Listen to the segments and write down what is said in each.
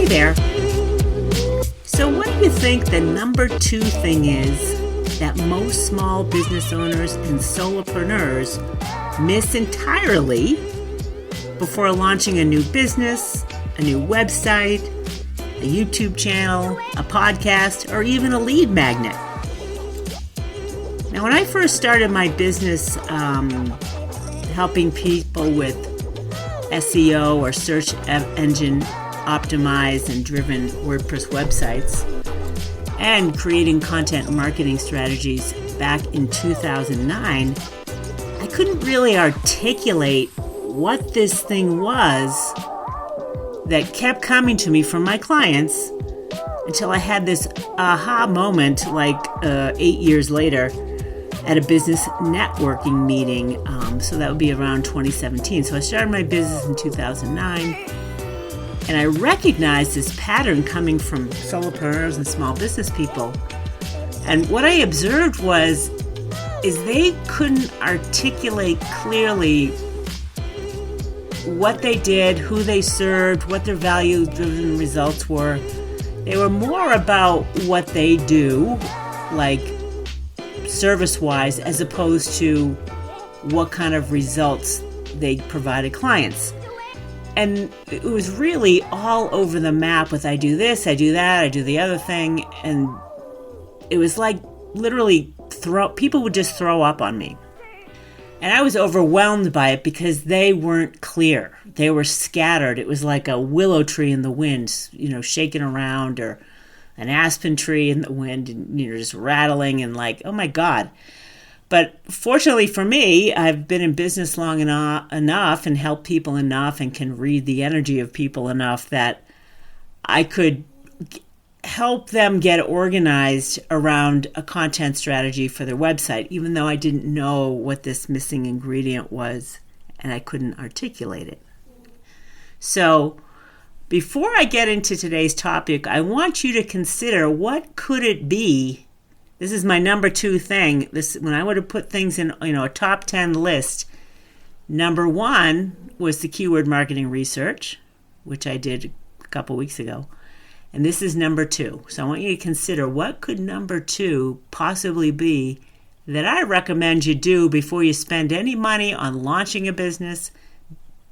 there. So what do you think the number 2 thing is that most small business owners and solopreneurs miss entirely before launching a new business, a new website, a YouTube channel, a podcast, or even a lead magnet? Now, when I first started my business helping people with SEO or search engine optimized and driven WordPress websites and creating content marketing strategies back in 2009, I couldn't really articulate what this thing was that kept coming to me from my clients until I had this aha moment 8 years later at a business networking meeting. So that would be around 2017. So I started my business in 2009, and I recognized this pattern coming from solopreneurs and small business people. And what I observed is they couldn't articulate clearly what they did, who they served, what their value-driven results were. They were more about what they do, like service-wise, as opposed to what kind of results they provided clients. And it was really all over the map with I do this, I do that, I do the other thing. And it was like literally people would just throw up on me. And I was overwhelmed by it because they weren't clear. They were scattered. It was like a willow tree in the wind, shaking around, or an aspen tree in the wind, and just rattling and like, oh my God. But fortunately for me, I've been in business long enough and helped people enough and can read the energy of people enough that I could help them get organized around a content strategy for their website, even though I didn't know what this missing ingredient was and I couldn't articulate it. So before I get into today's topic, I want you to consider, what could it be? This is my number 2 thing. When I would have put things in a top 10 list, number 1 was the keyword marketing research, which I did a couple weeks ago. And this is number 2. So I want you to consider, what could number 2 possibly be that I recommend you do before you spend any money on launching a business,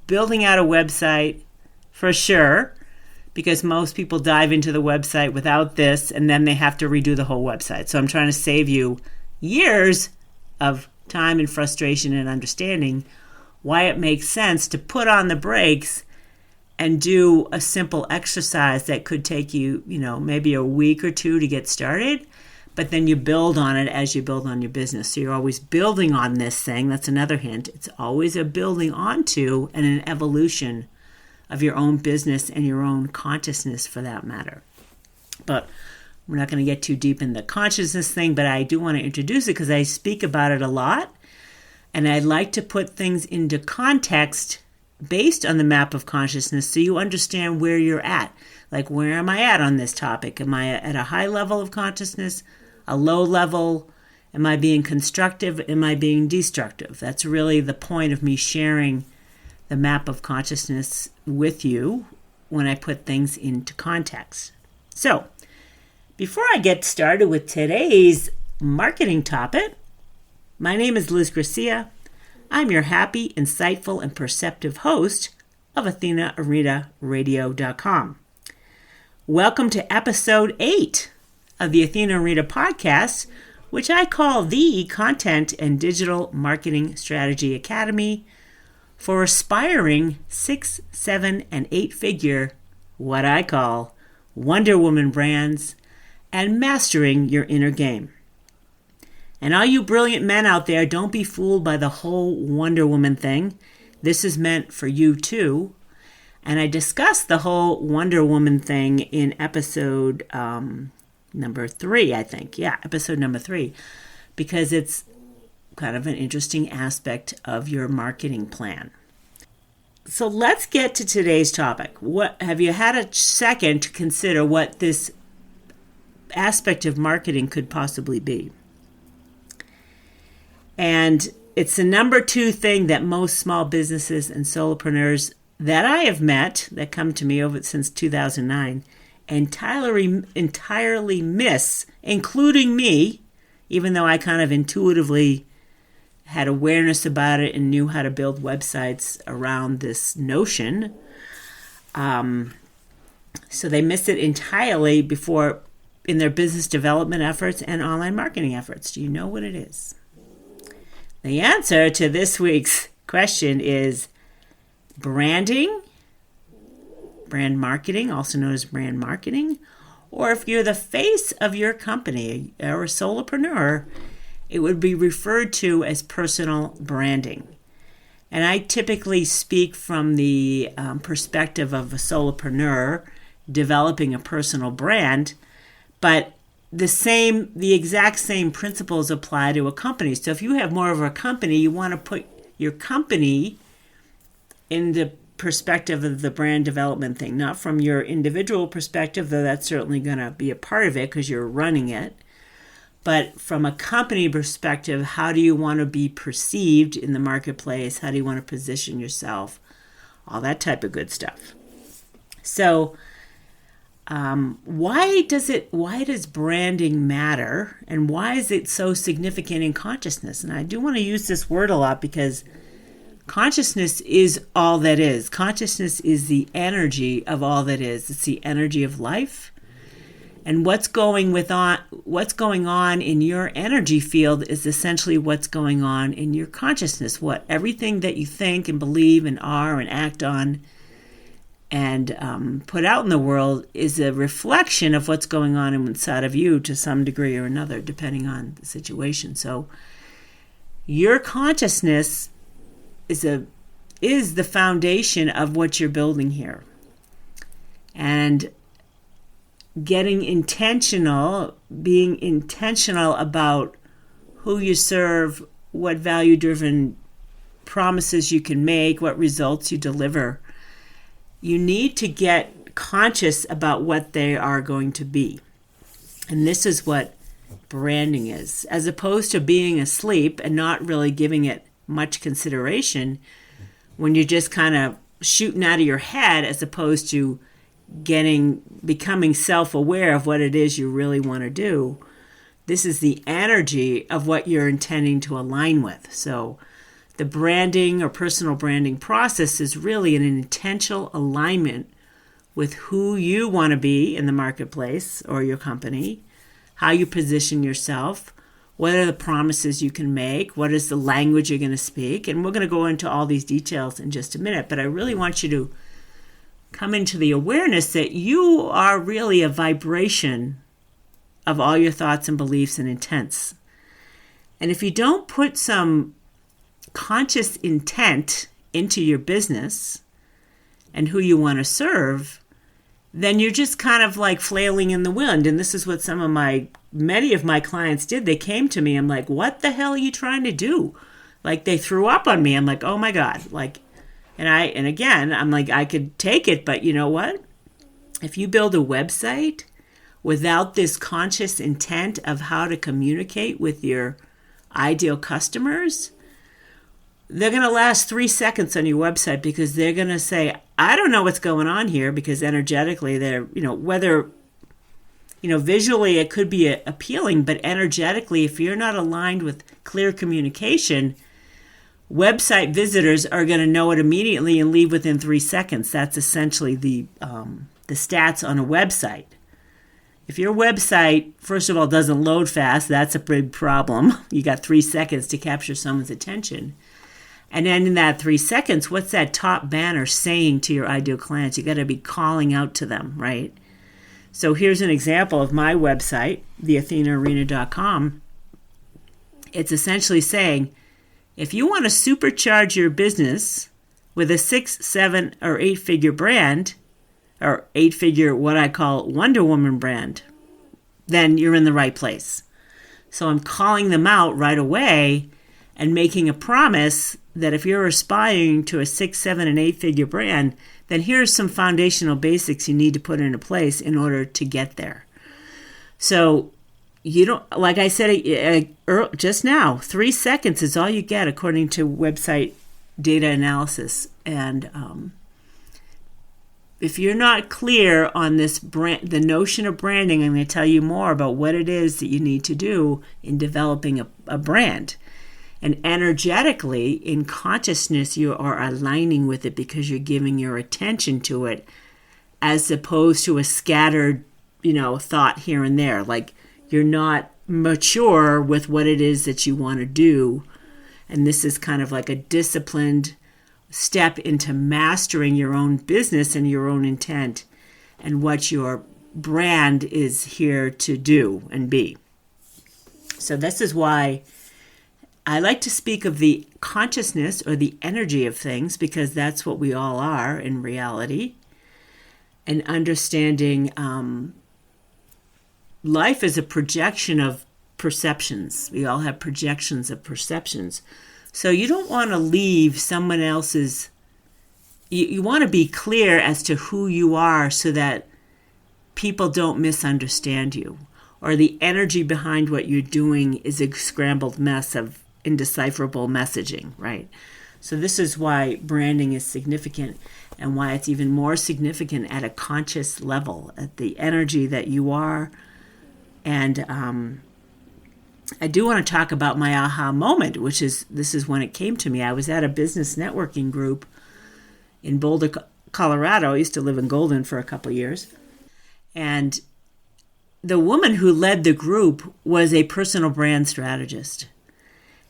building out a website, for sure, because most people dive into the website without this and then they have to redo the whole website. So I'm trying to save you years of time and frustration and understanding why it makes sense to put on the brakes and do a simple exercise that could take you, maybe a week or 2 to get started, but then you build on it as you build on your business. So you're always building on this thing. That's another hint. It's always a building onto and an evolution of your own business and your own consciousness, for that matter. But we're not going to get too deep in the consciousness thing, but I do want to introduce it because I speak about it a lot, and I'd like to put things into context based on the map of consciousness so you understand where you're at. Like, where am I at on this topic? Am I at a high level of consciousness, a low level? Am I being constructive? Am I being destructive? That's really the point of me sharing the map of consciousness with you when I put things into context. So, before I get started with today's marketing topic, my name is Liz Garcia. I'm your happy, insightful, and perceptive host of AthenaAritaRadio.com. Welcome to episode 8 of the Athena Arita podcast, which I call the Content and Digital Marketing Strategy Academy for aspiring 6, 7, and 8-figure, what I call Wonder Woman brands, and mastering your inner game. And all you brilliant men out there, don't be fooled by the whole Wonder Woman thing. This is meant for you too. And I discussed the whole Wonder Woman thing in episode number 3, I think. Yeah, episode number 3. Because it's kind of an interesting aspect of your marketing plan. So let's get to today's topic. Have you had a second to consider what this aspect of marketing could possibly be? And it's the number 2 thing that most small businesses and solopreneurs that I have met that come to me over since 2009 entirely miss, including me, even though I kind of intuitively had awareness about it and knew how to build websites around this notion. So they miss it entirely before in their business development efforts and online marketing efforts. Do you know what it is? The answer to this week's question is branding, brand marketing, also known as brand marketing, or if you're the face of your company or a solopreneur, it would be referred to as personal branding. And I typically speak from the perspective of a solopreneur developing a personal brand, but the exact same principles apply to a company. So if you have more of a company, you want to put your company in the perspective of the brand development thing, not from your individual perspective, though that's certainly going to be a part of it because you're running it. But from a company perspective, how do you want to be perceived in the marketplace? How do you want to position yourself? All that type of good stuff. So why does branding matter, and why is it so significant in consciousness? And I do want to use this word a lot because consciousness is all that is. Consciousness is the energy of all that is. It's the energy of life. And what's going on in your energy field is essentially what's going on in your consciousness. Everything that you think and believe and are and act on and put out in the world is a reflection of what's going on inside of you to some degree or another, depending on the situation. So your consciousness is the foundation of what you're building here. And being intentional about who you serve, what value-driven promises you can make, what results you deliver. You need to get conscious about what they are going to be. And this is what branding is. As opposed to being asleep and not really giving it much consideration, when you're just kind of shooting out of your head, as opposed to becoming self-aware of what it is you really want to do. This is the energy of what you're intending to align with. So the branding or personal branding process is really an intentional alignment with who you want to be in the marketplace or your company, how you position yourself, what are the promises you can make, what is the language you're going to speak. And we're going to go into all these details in just a minute, but I really want you to come into the awareness that you are really a vibration of all your thoughts and beliefs and intents. And if you don't put some conscious intent into your business and who you want to serve, then you're just kind of like flailing in the wind. And this is what many of my clients did. They came to me. I'm like, what the hell are you trying to do? Like, they threw up on me. I'm like, oh my God. And again, I'm like, I could take it, but you know what? If you build a website without this conscious intent of how to communicate with your ideal customers, they're going to last 3 seconds on your website because they're going to say, I don't know what's going on here, because energetically they're, visually it could be appealing, but energetically, if you're not aligned with clear communication, website visitors are going to know it immediately and leave within 3 seconds. That's essentially the stats on a website. If your website, first of all, doesn't load fast, that's a big problem. You got 3 seconds to capture someone's attention. And then in that 3 seconds, what's that top banner saying to your ideal clients? You got to be calling out to them, right? So here's an example of my website, theathenaarena.com. It's essentially saying, if you want to supercharge your business with a 6, 7, or 8-figure brand, or 8-figure, what I call Wonder Woman brand, then you're in the right place. So I'm calling them out right away and making a promise that if you're aspiring to a 6, 7, and 8-figure brand, then here's some foundational basics you need to put into place in order to get there. So you don't, like I said just now, 3 seconds is all you get according to website data analysis. And if you're not clear on this brand, the notion of branding, I'm going to tell you more about what it is that you need to do in developing a brand. And energetically, in consciousness, you are aligning with it because you're giving your attention to it, as opposed to a scattered, thought here and there. Like, you're not mature with what it is that you want to do. And this is kind of like a disciplined step into mastering your own business and your own intent and what your brand is here to do and be. So this is why I like to speak of the consciousness or the energy of things, because that's what we all are in reality. And understanding life is a projection of perceptions. We all have projections of perceptions. So you don't want to leave someone else's, you want to be clear as to who you are so that people don't misunderstand you, or the energy behind what you're doing is a scrambled mess of indecipherable messaging, right? So this is why branding is significant, and why it's even more significant at a conscious level, at the energy that you are. And I do want to talk about my aha moment, this is when it came to me. I was at a business networking group in Boulder, Colorado. I used to live in Golden for a couple of years. And the woman who led the group was a personal brand strategist.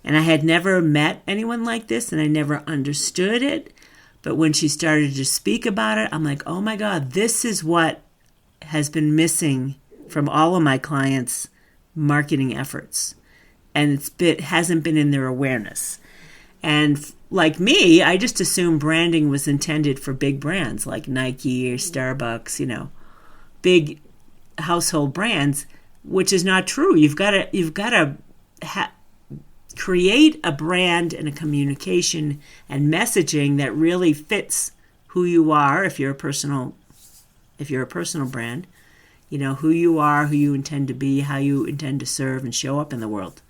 And I had never met anyone like this, and I never understood it. But when she started to speak about it, I'm like, oh my God, this is what has been missing from all of my clients' marketing efforts. And it hasn't been in their awareness. And like me, I just assumed branding was intended for big brands like Nike or Starbucks, big household brands, which is not true. You've got to create a brand and a communication and messaging that really fits who you are. If you're a personal brand, who you are, who you intend to be, how you intend to serve and show up in the world.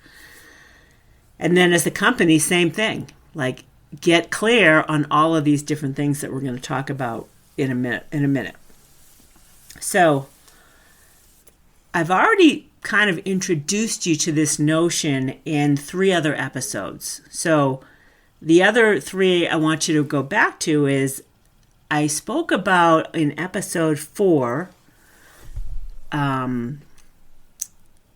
And then as a company, same thing. Like, get clear on all of these different things that we're going to talk about in a minute. So I've already kind of introduced you to this notion in 3 other episodes. So the other 3 I want you to go back to is I spoke about in episode 4.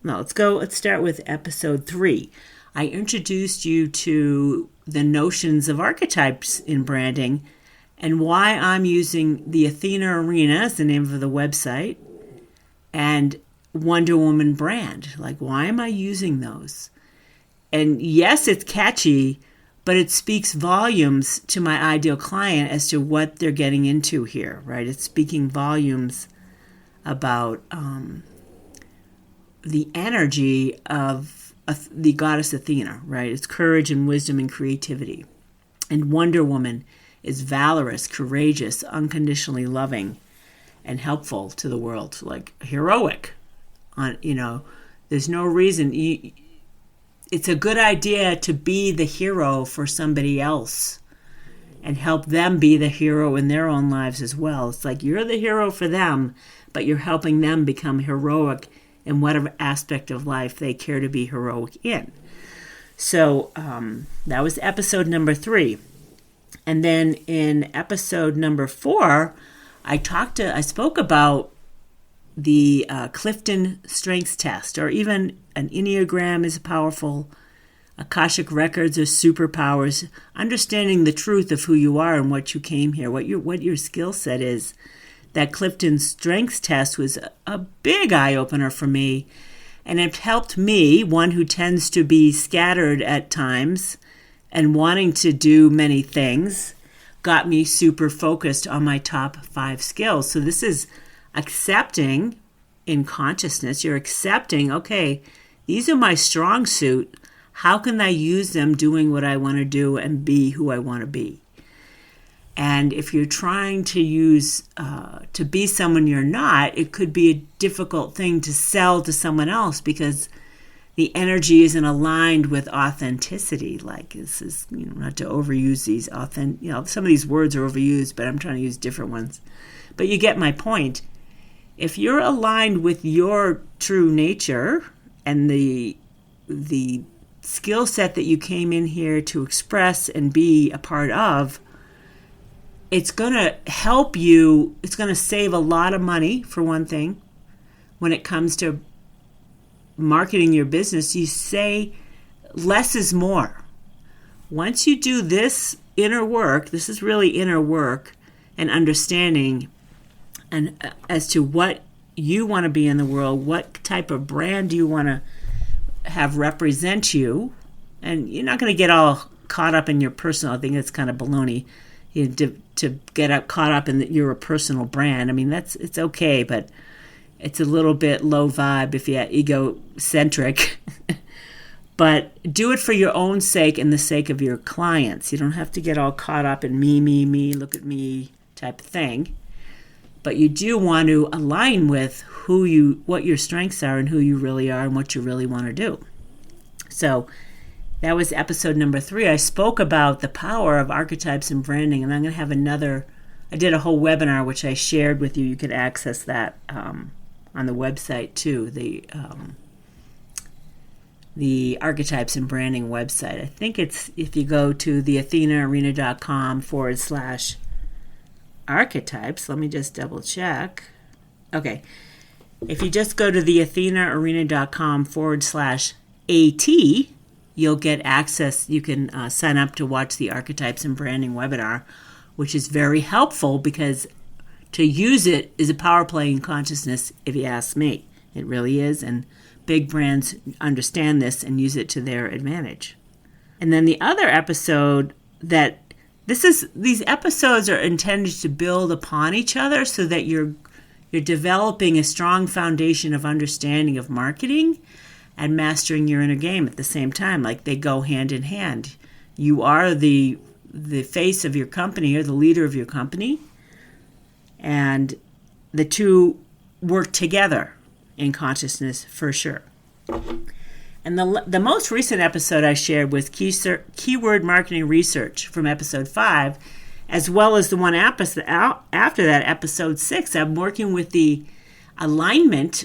Let's start with episode 3. I introduced you to the notions of archetypes in branding and why I'm using the Athena Arena as the name of the website and Wonder Woman brand. Like, why am I using those? And yes, it's catchy, but it speaks volumes to my ideal client as to what they're getting into here, right? It's speaking volumes about the energy of the goddess Athena, right? It's courage and wisdom and creativity. And Wonder Woman is valorous, courageous, unconditionally loving, and helpful to the world, like heroic. There's no reason. It's a good idea to be the hero for somebody else and help them be the hero in their own lives as well. It's like you're the hero for them, but you're helping them become heroic in whatever aspect of life they care to be heroic in. So that was episode number 3. And then in episode number 4, I spoke about the Clifton Strengths Test, or even an Enneagram is powerful. Akashic Records are superpowers. Understanding the truth of who you are and what you came here, what your skill set is. That Clifton Strengths Test was a big eye-opener for me, and it helped me, one who tends to be scattered at times and wanting to do many things, got me super focused on my top 5 skills. So this is accepting in consciousness. You're accepting, okay, these are my strong suit. How can I use them doing what I want to do and be who I want to be? And if you're trying to use, to be someone you're not, it could be a difficult thing to sell to someone else because the energy isn't aligned with authenticity. Like, this is, not to overuse these some of these words are overused, but I'm trying to use different ones. But you get my point. If you're aligned with your true nature and the skill set that you came in here to express and be a part of, it's going to help you. It's going to save a lot of money, for one thing. When it comes to marketing your business, you say less is more. Once you do this inner work, this is really inner work and understanding and as to what you want to be in the world, what type of brand do you want to have represent you, and you're not going to get all caught up in your personal. I think it's kind of baloney to get caught up in that you're a personal brand. I mean, it's okay, but it's a little bit low vibe if you're egocentric. But do it for your own sake and the sake of your clients. You don't have to get all caught up in me, look at me type of thing. But you do want to align with what your strengths are and who you really are and what you really want to do. So that was episode number 3. I spoke about the power of archetypes and branding, and I'm going to have I did a whole webinar which I shared with you. You could access that on the website too, the archetypes and branding website. I think it's, if you go to theathenaarena.com/archetypes, let me just double check. Okay. If you just go to theathenaarena.com/AT, you'll get access. You can sign up to watch the archetypes and branding webinar, which is very helpful because to use it is a power play in consciousness, if you ask me. It really is, and big brands understand this and use it to their advantage. And then the other episode these episodes are intended to build upon each other so that you're developing a strong foundation of understanding of marketing and mastering your inner game at the same time. Like, they go hand in hand. You are the face of your company or the leader of your company, and the two work together in consciousness for sure. And the most recent episode I shared was keyword marketing research from episode 5, as well as the one after that, episode 6. I'm working with the alignment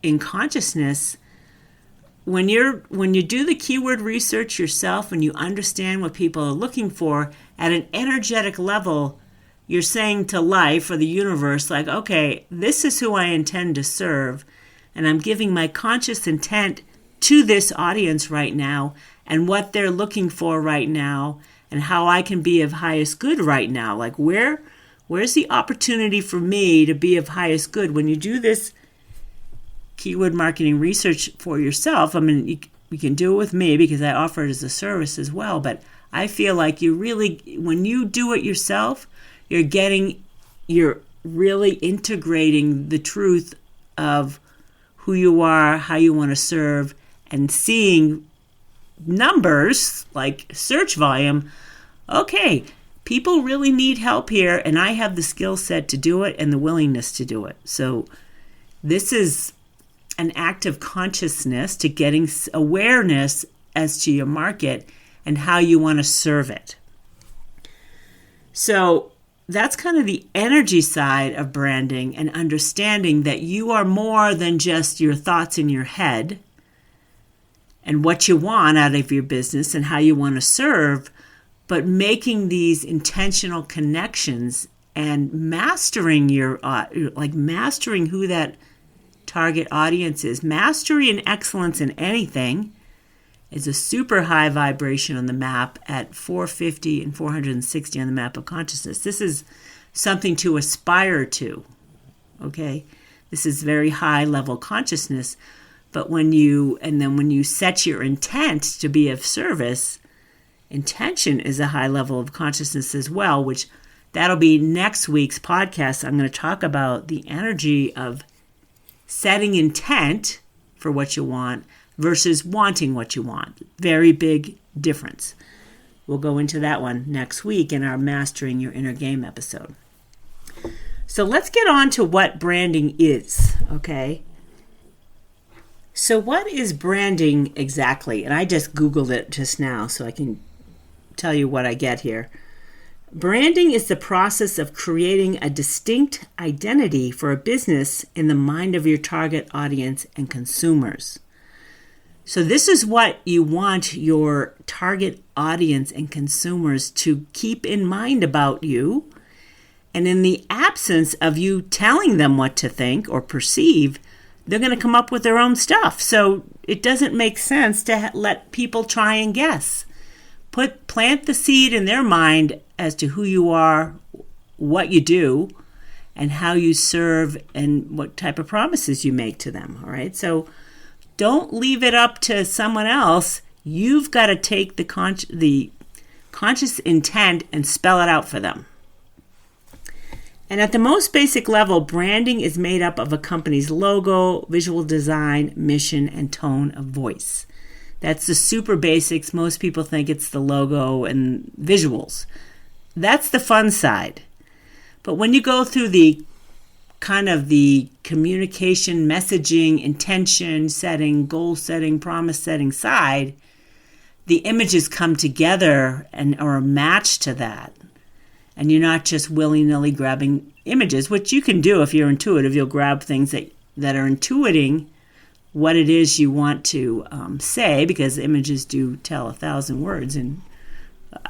in consciousness. When you do the keyword research yourself and you understand what people are looking for at an energetic level, you're saying to life or the universe, like, okay, this is who I intend to serve, and I'm giving my conscious intent to this audience right now and what they're looking for right now and how I can be of highest good right now. Like, where's the opportunity for me to be of highest good? When you do this keyword marketing research for yourself, I mean, you can do it with me because I offer it as a service as well, but I feel like when you do it yourself, you're really integrating the truth of who you are, how you want to serve, and seeing numbers like search volume. Okay, people really need help here, and I have the skill set to do it and the willingness to do it. So this is an act of consciousness to getting awareness as to your market and how you want to serve it. So that's kind of the energy side of branding and understanding that you are more than just your thoughts in your head and what you want out of your business and how you want to serve, but making these intentional connections and mastering mastering who that target audience is. Mastery and excellence in anything is a super high vibration on the map at 450 and 460 on the map of consciousness. This is something to aspire to, okay? This is very high level consciousness, but when you set your intent to be of service, intention is a high level of consciousness as well, which that'll be next week's podcast. I'm going to talk about the energy of setting intent for what you want versus wanting what you want. Very big difference. We'll go into that one next week in our Mastering Your Inner Game episode. So let's get on to what branding is, okay? So what is branding exactly? And I just Googled it just now so I can tell you what I get here. Branding is the process of creating a distinct identity for a business in the mind of your target audience and consumers. So this is what you want your target audience and consumers to keep in mind about you. And in the absence of you telling them what to think or perceive, they're going to come up with their own stuff. So it doesn't make sense to let people try and guess. Plant the seed in their mind as to who you are, what you do, and how you serve, and what type of promises you make to them. All right. So don't leave it up to someone else. You've got to take the conscious intent and spell it out for them. And at the most basic level, branding is made up of a company's logo, visual design, mission, and tone of voice. That's the super basics. Most people think it's the logo and visuals. That's the fun side. But when you go through the communication, messaging, intention setting, goal setting, promise setting side, the images come together and are a match to that. And you're not just willy-nilly grabbing images, which you can do if you're intuitive. You'll grab things that are intuiting what it is you want to say, because images do tell 1,000 words. And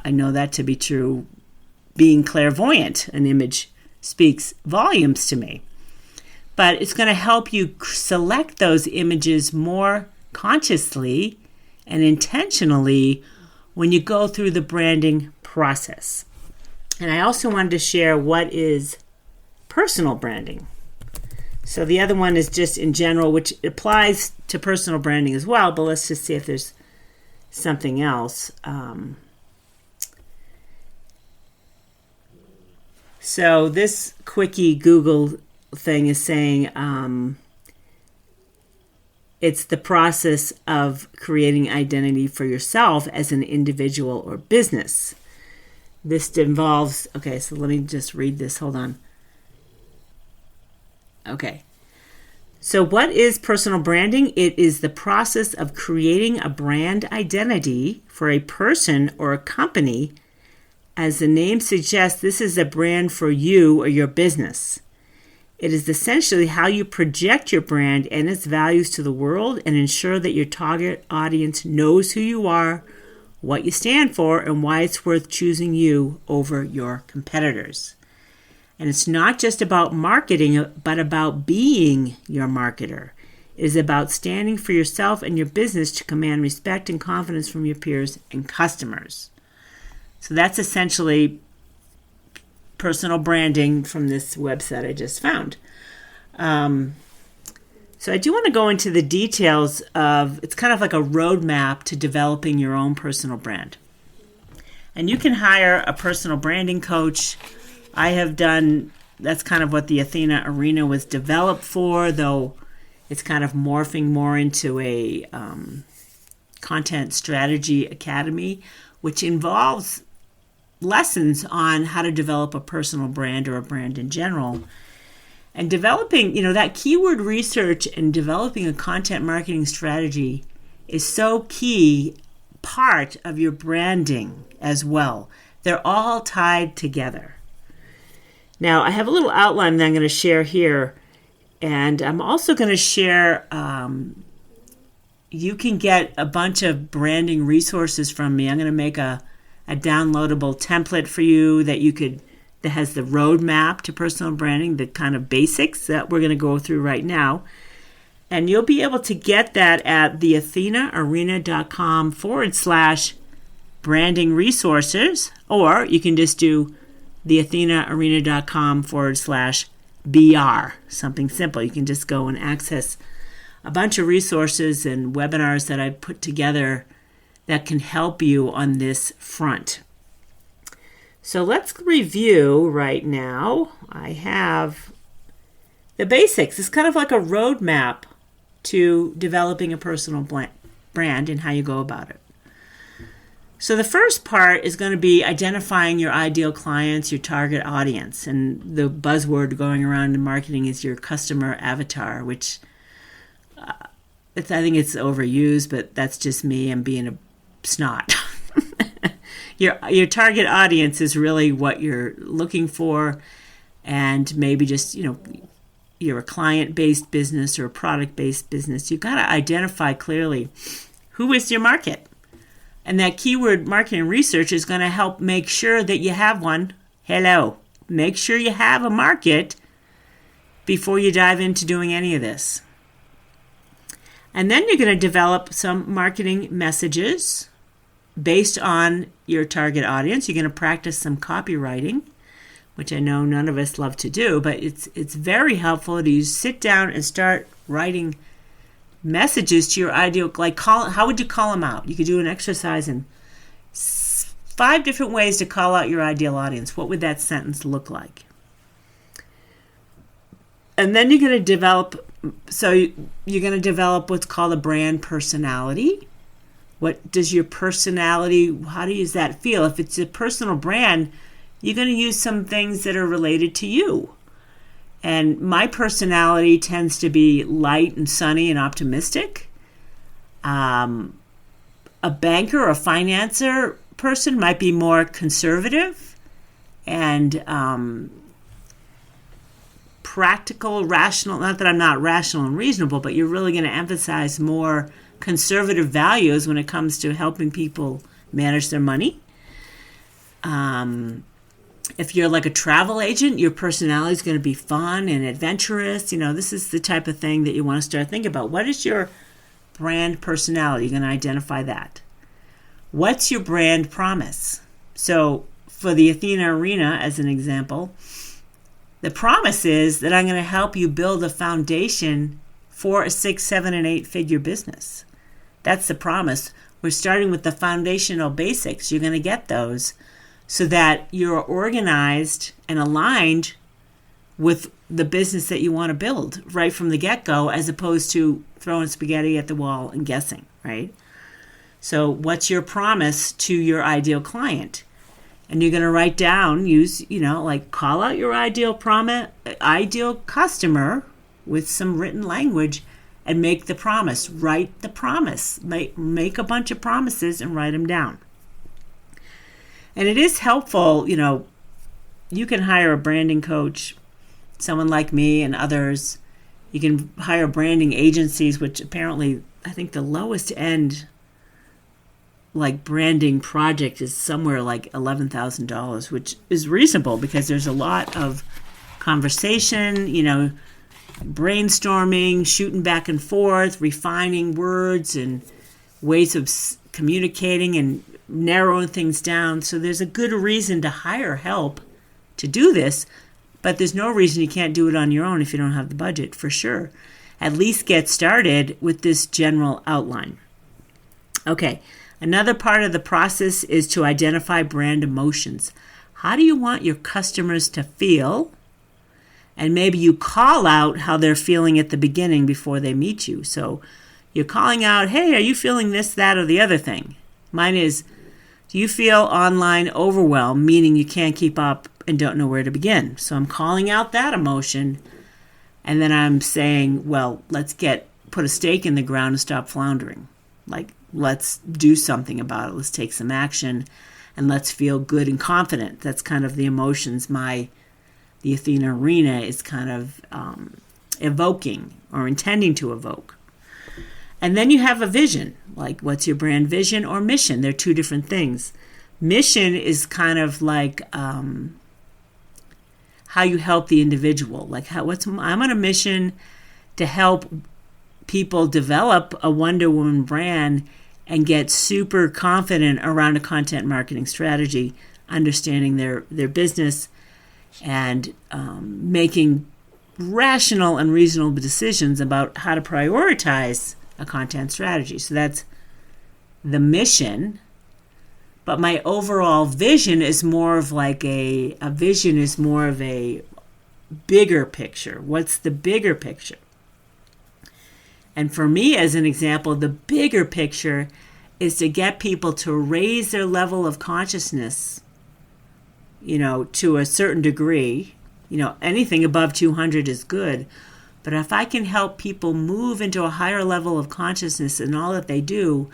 I know that to be true. Being clairvoyant, an image speaks volumes to me. But it's going to help you select those images more consciously and intentionally when you go through the branding process. And I also wanted to share what is personal branding. So the other one is just in general, which applies to personal branding as well, but let's just see if there's something else. So this quickie Google thing is saying it's the process of creating identity for yourself as an individual or business. This involves, okay, so let me just read this. Hold on. Okay. So what is personal branding? It is the process of creating a brand identity for a person or a company. As the name suggests, this is a brand for you or your business. It is essentially how you project your brand and its values to the world and ensure that your target audience knows who you are, what you stand for, and why it's worth choosing you over your competitors. And it's not just about marketing, but about being your marketer. It is about standing for yourself and your business to command respect and confidence from your peers and customers. So that's essentially personal branding from this website I just found. So I do want to go into the details of, it's kind of like a roadmap to developing your own personal brand. And you can hire a personal branding coach. I have done, that's kind of what the Athena Arena was developed for, though it's kind of morphing more into a content strategy academy, which involves lessons on how to develop a personal brand or a brand in general. And developing, that keyword research and developing a content marketing strategy is so key part of your branding as well. They're all tied together. Now, I have a little outline that I'm going to share here, and I'm also going to share, you can get a bunch of branding resources from me. I'm going to make a downloadable template for you that has the roadmap to personal branding, the kind of basics that we're going to go through right now. And you'll be able to get that at theathenaarena.com/branding resources, or you can just do theathenaarena.com/BR, something simple. You can just go and access a bunch of resources and webinars that I put together that can help you on this front. So let's review right now. I have the basics. It's kind of like a roadmap to developing a personal brand and how you go about it. So the first part is going to be identifying your ideal clients, your target audience. And the buzzword going around in marketing is your customer avatar, which I think it's overused, but that's just me. I'm being a snot. your target audience is really what you're looking for, and maybe just, you're a client-based business or a product-based business. You've got to identify clearly who is your market. And that keyword marketing research is going to help make sure that you have one. Hello. Make sure you have a market before you dive into doing any of this. And then you're going to develop some marketing messages based on your target audience. You're going to practice some copywriting, which I know none of us love to do, but it's very helpful to sit down and start writing messages to your ideal, how would you call them out? You could do an exercise in 5 different ways to call out your ideal audience. What would that sentence look like? And then you're going to develop what's called a brand personality. What does your personality, how does that feel? If it's a personal brand, you're going to use some things that are related to you. And my personality tends to be light and sunny and optimistic. A banker or a financer person might be more conservative and practical, rational. Not that I'm not rational and reasonable, but you're really going to emphasize more conservative values when it comes to helping people manage their money. If you're like a travel agent, your personality is going to be fun and adventurous. This is the type of thing that you want to start thinking about. What is your brand personality? You're going to identify that. What's your brand promise? So for the Athena Arena, as an example, the promise is that I'm going to help you build a foundation for a 6, 7, and 8-figure business. That's the promise. We're starting with the foundational basics. You're going to get those so that you're organized and aligned with the business that you want to build right from the get-go, as opposed to throwing spaghetti at the wall and guessing, right? So what's your promise to your ideal client? And you're going to write down, call out your ideal customer with some written language and make the promise. Write the promise. Make a bunch of promises and write them down. And it is helpful, you can hire a branding coach, someone like me and others. You can hire branding agencies, which apparently I think the lowest end branding project is somewhere like $11,000, which is reasonable because there's a lot of conversation, brainstorming, shooting back and forth, refining words and ways of communicating and narrowing things down. So there's a good reason to hire help to do this, but there's no reason you can't do it on your own if you don't have the budget, for sure. At least get started with this general outline. Okay. Another part of the process is to identify brand emotions. How do you want your customers to feel? And maybe you call out how they're feeling at the beginning before they meet you. So you're calling out, hey, are you feeling this, that, or the other thing? Mine is, do you feel online overwhelmed, meaning you can't keep up and don't know where to begin? So I'm calling out that emotion, and then I'm saying, well, let's put a stake in the ground and stop floundering. Let's do something about it. Let's take some action, and let's feel good and confident. That's kind of the emotions the Athena Arena is kind of evoking or intending to evoke. And then you have a vision, what's your brand vision or mission? They're 2 different things. Mission is kind of how you help the individual. I'm on a mission to help people develop a Wonder Woman brand and get super confident around a content marketing strategy, understanding their business and making rational and reasonable decisions about how to prioritize a content strategy. So that's the mission. But my overall vision is more of a vision is more of a bigger picture. What's the bigger picture? And for me, as an example, the bigger picture is to get people to raise their level of consciousness, to a certain degree. Anything above 200 is good. But if I can help people move into a higher level of consciousness in all that they do,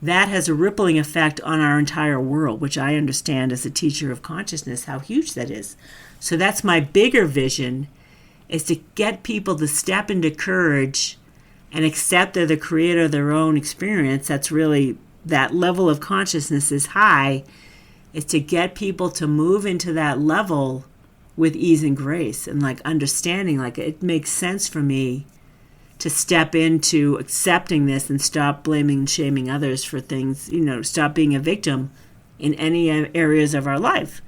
that has a rippling effect on our entire world, which I understand as a teacher of consciousness how huge that is. So that's my bigger vision, is to get people to step into courage and accept they're the creator of their own experience. That's really, that level of consciousness is high, is to get people to move into that level with ease and grace and like understanding, like it makes sense for me to step into accepting this and stop blaming and shaming others for things, stop being a victim in any areas of our life.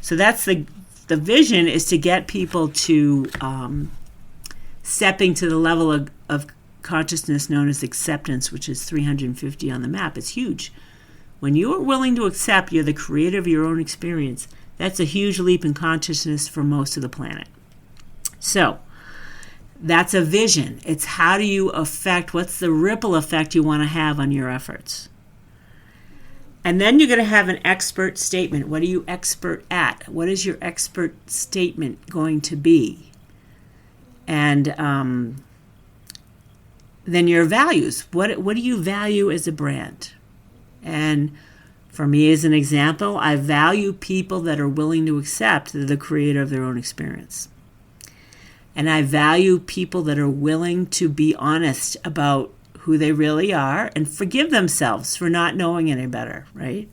So that's the vision, is to get people to stepping to the level of consciousness known as acceptance, which is 350 on the map. It's huge. When you are willing to accept you're the creator of your own experience, that's a huge leap in consciousness for most of the planet. So that's a vision. It's how do you affect, what's the ripple effect you want to have on your efforts? And then you're going to have an expert statement. What are you expert at? What is your expert statement going to be? And then your values. What do you value as a brand? And for me, as an example, I value people that are willing to accept they're the creator of their own experience. And I value people that are willing to be honest about who they really are and forgive themselves for not knowing any better, right?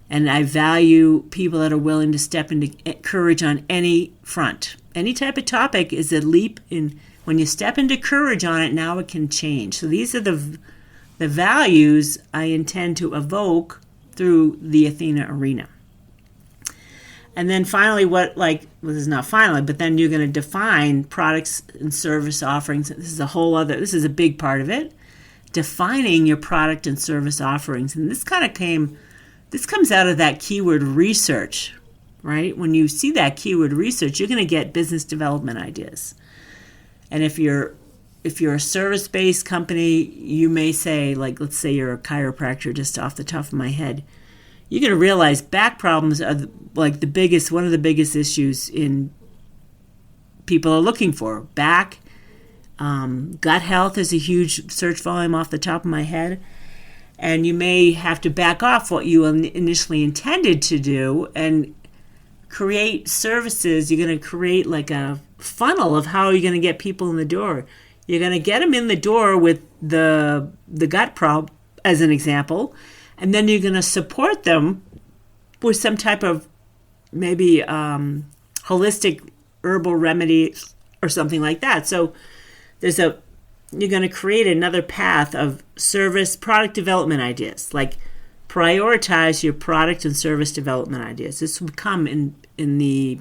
And I value people that are willing to step into courage on any front. Any type of topic is a leap in, when you step into courage on it, now it can change. So these are the values I intend to evoke through the Athena arena. And then finally, this is not finally, but then you're going to define products and service offerings. This is a big part of it. Defining your product and service offerings. And this comes out of that keyword research, right? When you see that keyword research, you're going to get business development ideas. And if you're a service-based company, you may say, like, let's say you're a chiropractor, just off the top of my head, you're going to realize back problems are one of the biggest issues in people are looking for. Back, gut health is a huge search volume off the top of my head. And you may have to back off what you initially intended to do and create services. You're going to create like a funnel of how you're going to get people in the door. You're going to get them in the door with the gut problem, as an example, and then you're going to support them with some type of maybe holistic herbal remedy or something like that. So you're going to create another path of service product development ideas, like prioritize your product and service development ideas. This will come in the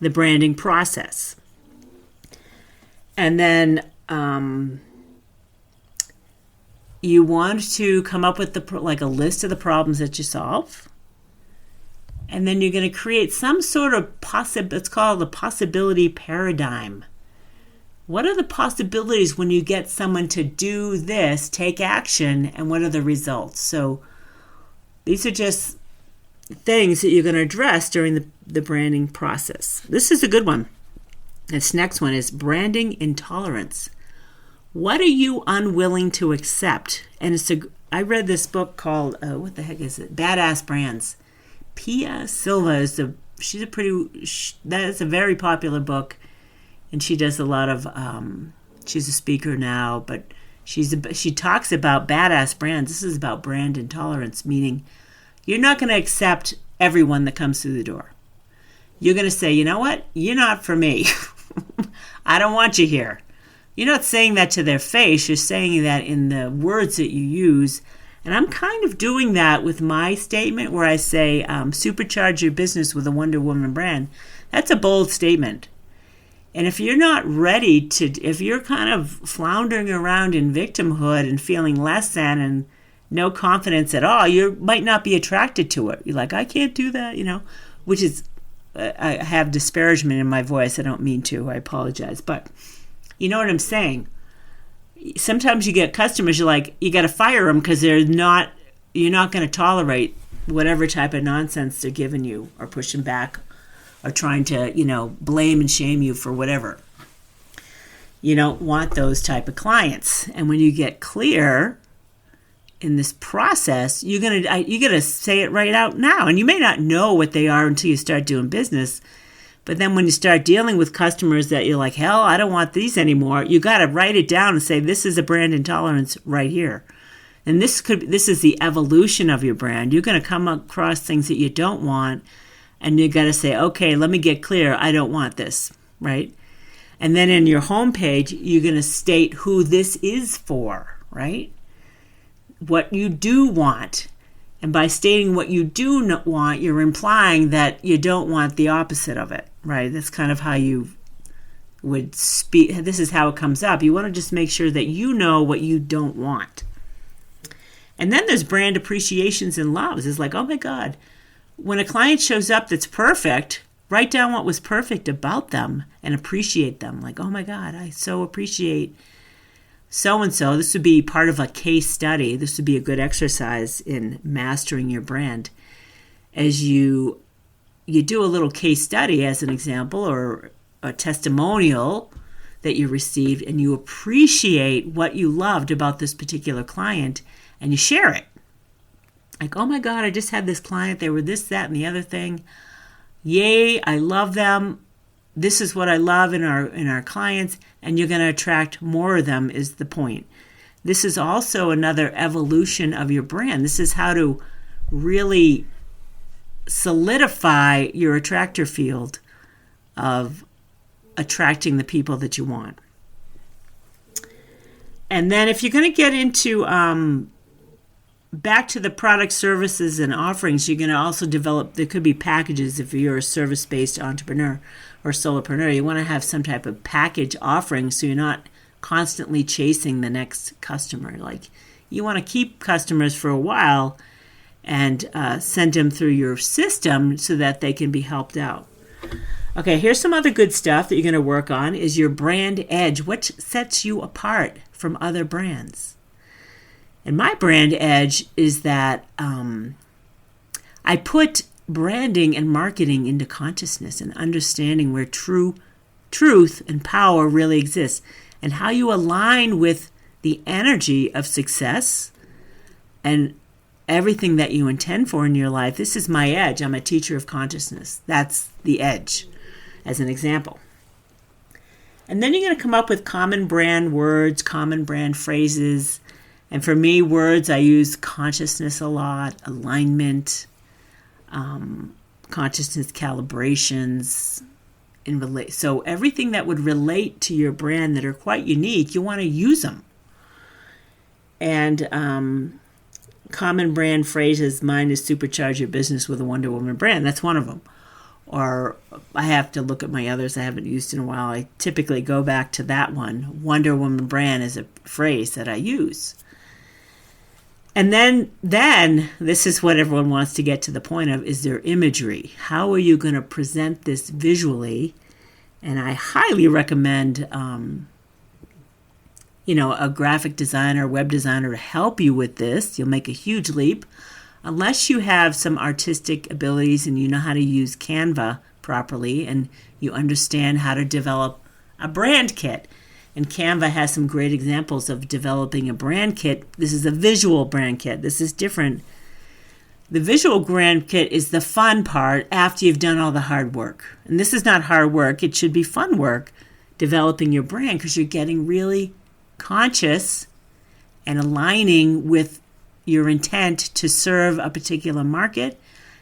branding process. And then you want to come up with a list of the problems that you solve. And then you're going to create some sort of it's called the possibility paradigm. What are the possibilities when you get someone to do this, take action, and what are the results? So these are just things that you're going to address during the branding process. This is a good one. This next one is branding intolerance. What are you unwilling to accept? And I read this book called, what the heck is it? Badass Brands. Pia Silva that is a very popular book. And she does a lot of, she's a speaker now, but she talks about badass brands. This is about brand intolerance, meaning you're not going to accept everyone that comes through the door. You're going to say, you know what? You're not for me. I don't want you here. You're not saying that to their face. You're saying that in the words that you use. And I'm kind of doing that with my statement where I say, supercharge your business with a Wonder Woman brand. That's a bold statement. And if you're not ready if you're kind of floundering around in victimhood and feeling less than and no confidence at all, you might not be attracted to it. You're like, I can't do that, which is, I have disparagement in my voice. I don't mean to. I apologize. But you know what I'm saying? Sometimes you get customers, you're like, you got to fire them because you're not going to tolerate whatever type of nonsense they're giving you or pushing back or trying to, blame and shame you for whatever. You don't want those type of clients. And when you get clear in this process, you gotta say it right out now. And you may not know what they are until you start doing business. But then when you start dealing with customers that you're like, hell, I don't want these anymore, you got to write it down and say, this is a brand intolerance right here. And this is the evolution of your brand. You're going to come across things that you don't want, and you got to say, okay, let me get clear. I don't want this, right? And then in your homepage, you're going to state who this is for, right? What you do want. And by stating what you do not want, you're implying that you don't want the opposite of it, right? That's kind of how you would speak. This is how it comes up. You want to just make sure that you know what you don't want. And then there's brand appreciations and loves. It's like, oh my God, when a client shows up that's perfect, write down what was perfect about them and appreciate them. Like, oh my God, I so appreciate so-and-so. This would be part of a case study. This would be a good exercise in mastering your brand. As you do a little case study as an example or a testimonial that you received, and you appreciate what you loved about this particular client, and you share it. Like, oh my God, I just had this client. They were this, that, and the other thing. Yay, I love them. This is what I love in our clients, and you're going to attract more of them is the point. This is also another evolution of your brand. This is how to really solidify your attractor field of attracting the people that you want. And then if you're going to get into back to the product, services, and offerings, you're going to also develop, there could be packages if you're a service-based entrepreneur or solopreneur. You want to have some type of package offering so you're not constantly chasing the next customer. Like, you want to keep customers for a while and send them through your system so that they can be helped out. Okay, here's some other good stuff that you're going to work on is your brand edge. What sets you apart from other brands? And my brand edge is that I put branding and marketing into consciousness and understanding where truth and power really exists and how you align with the energy of success and everything that you intend for in your life. This is my edge. I'm a teacher of consciousness. That's the edge as an example. And then you're going to come up with common brand words, common brand phrases. And for me, words, I use consciousness a lot, alignment, consciousness calibrations. So everything that would relate to your brand that are quite unique, you want to use them. And common brand phrases, mine is supercharge your business with a Wonder Woman brand. That's one of them. Or I have to look at my others I haven't used in a while. I typically go back to that one. Wonder Woman brand is a phrase that I use. And then this is what everyone wants to get to the point of, is their imagery. How are you going to present this visually? And I highly recommend, a graphic designer, web designer to help you with this. You'll make a huge leap. Unless you have some artistic abilities and you know how to use Canva properly and you understand how to develop a brand kit. And Canva has some great examples of developing a brand kit. This is a visual brand kit. This is different. The visual brand kit is the fun part after you've done all the hard work. And this is not hard work. It should be fun work, developing your brand, because you're getting really conscious and aligning with your intent to serve a particular market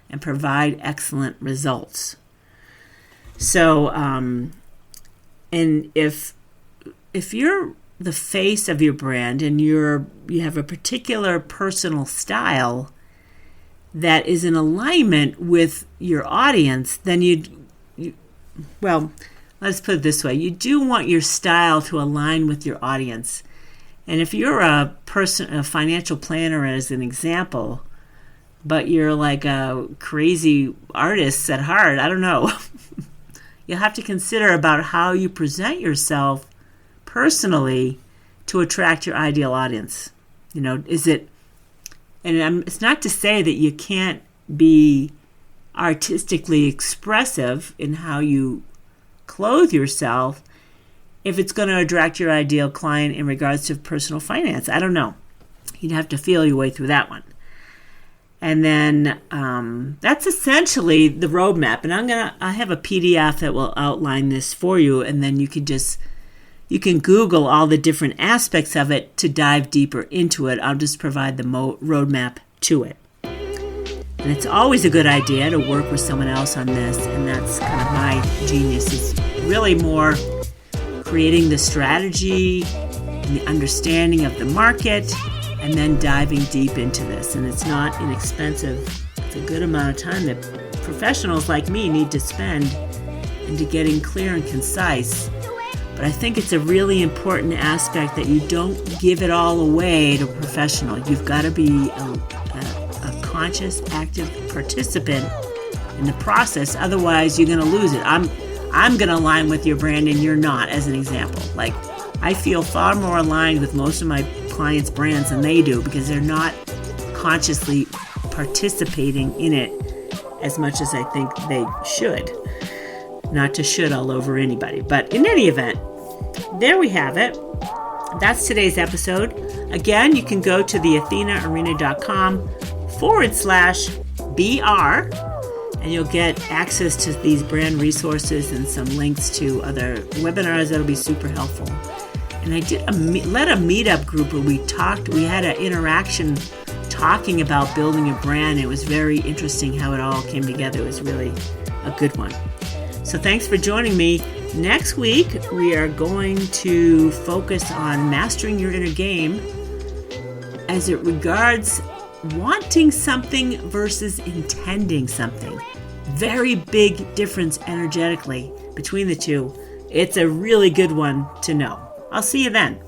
and provide excellent results. So, and if you're the face of your brand and you have a particular personal style that is in alignment with your audience, then let's put it this way. You do want your style to align with your audience. And if you're a financial planner as an example, but you're like a crazy artist at heart, I don't know. You'll have to consider about how you present yourself personally to attract your ideal audience. It's not to say that you can't be artistically expressive in how you clothe yourself if it's going to attract your ideal client in regards to personal finance. I don't know. You'd have to feel your way through that one. And then that's essentially the roadmap. And I have a PDF that will outline this for you, and then you can Google all the different aspects of it to dive deeper into it. I'll just provide the roadmap to it. And it's always a good idea to work with someone else on this, and that's kind of my genius. It's really more creating the strategy and the understanding of the market, and then diving deep into this. And it's not inexpensive. It's a good amount of time that professionals like me need to spend into getting clear and concise. But I think it's a really important aspect that you don't give it all away to a professional. You've got to be a conscious, active participant in the process. Otherwise, you're going to lose it. I'm going to align with your brand and you're not, as an example. Like, I feel far more aligned with most of my clients' brands than they do because they're not consciously participating in it as much as I think they should. Not to should all over anybody. But in any event, there we have it. That's today's episode. Again, you can go to theathenaarena.com/BR and you'll get access to these brand resources and some links to other webinars that'll be super helpful. And I led a meetup group where we had an interaction talking about building a brand. It was very interesting how it all came together. It was really a good one. So thanks for joining me. Next week, we are going to focus on mastering your inner game as it regards wanting something versus intending something. Very big difference energetically between the two. It's a really good one to know. I'll see you then.